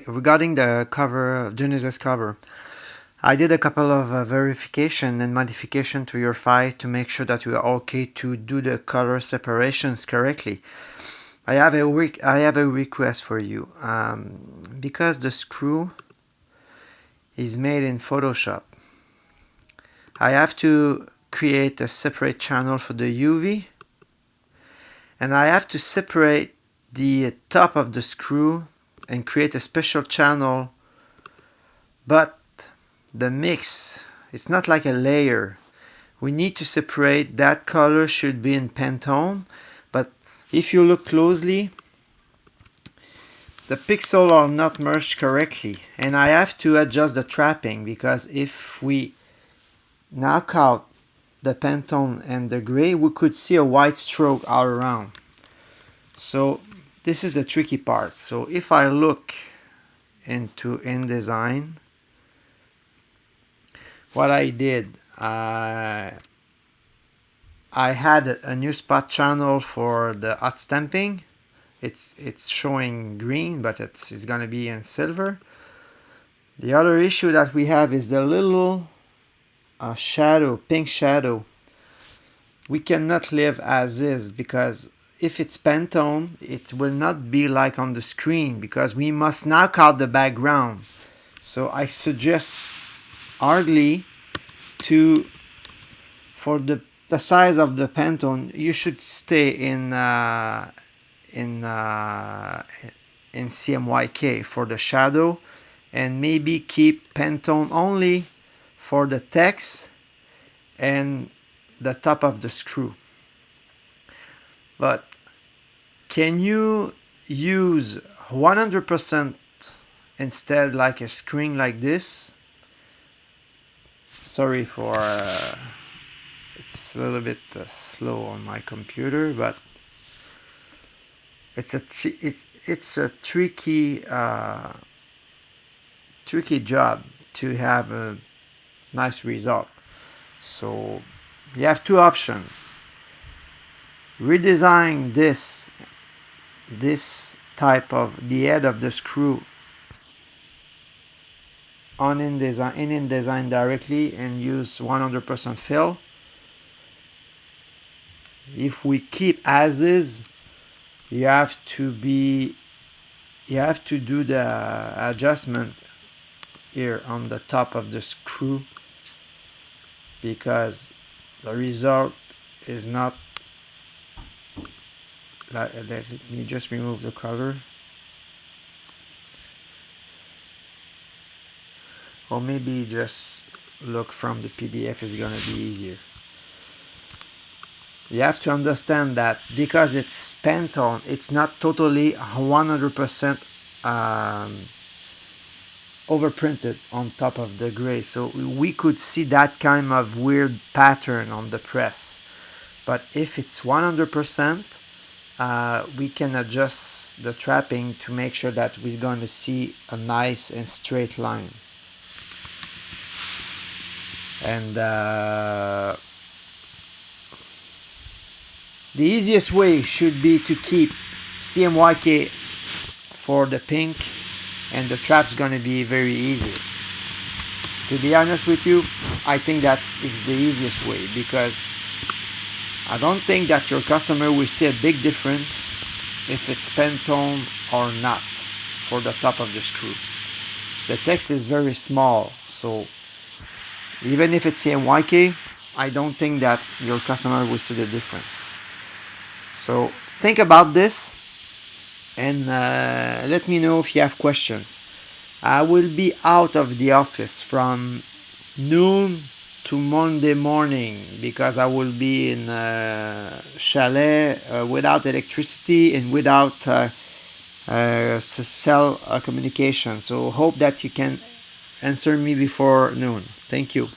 Regarding the cover, Genesis cover, I did a couple of verification and modification to your file to make sure that you are okay to do the color separations correctly. I have a request for you. Because the screw is made in Photoshop, I have to create a separate channel for the UV, and I have to separate the top of the screw and create a special channel, but the mix, it's not like a layer. We need to separate. That color should be in Pantone, but if you look closely, the pixels are not merged correctly, and I have to adjust the trapping, because if we knock out the Pantone and the gray, we could see a white stroke all around. So this is the tricky part. So if I look into InDesign, what I did, I had a new spot channel for the hot stamping. It's showing green, but it's gonna be in silver. The other issue that we have is the little shadow, pink shadow. We cannot leave as is, because if it's Pantone, it will not be like on the screen, because we must knock out the background. So I suggest hardly for the size of the Pantone, you should stay in CMYK for the shadow, and maybe keep Pantone only for the text and the top of the screw. But can you use 100% instead, like a screen like this? Sorry for it's a little bit slow on my computer, but it's a tricky job to have a nice result. So you have two options: redesign this type of the head of the screw on InDesign directly and use 100% fill. If we keep as is, you have to do the adjustment here on the top of the screw, because the result is not. Let me just remove the color, or maybe just look from the PDF is gonna be easier. You have to understand that because it's Pantone, it's not totally 100% overprinted on top of the gray, so we could see that kind of weird pattern on the press. But if it's 100%, we can adjust the trapping to make sure that we're going to see a nice and straight line. And the easiest way should be to keep CMYK for the pink, and the trap's going to be very easy. To be honest with you, I think that is the easiest way, because I don't think that your customer will see a big difference if it's Pantone or not for the top of the screw. The text is very small, so even if it's CMYK, I don't think that your customer will see the difference. So think about this, and let me know if you have questions. I will be out of the office from noon to Monday morning, because I will be in a chalet without electricity and without cell communication. So hope that you can answer me before noon. Thank you.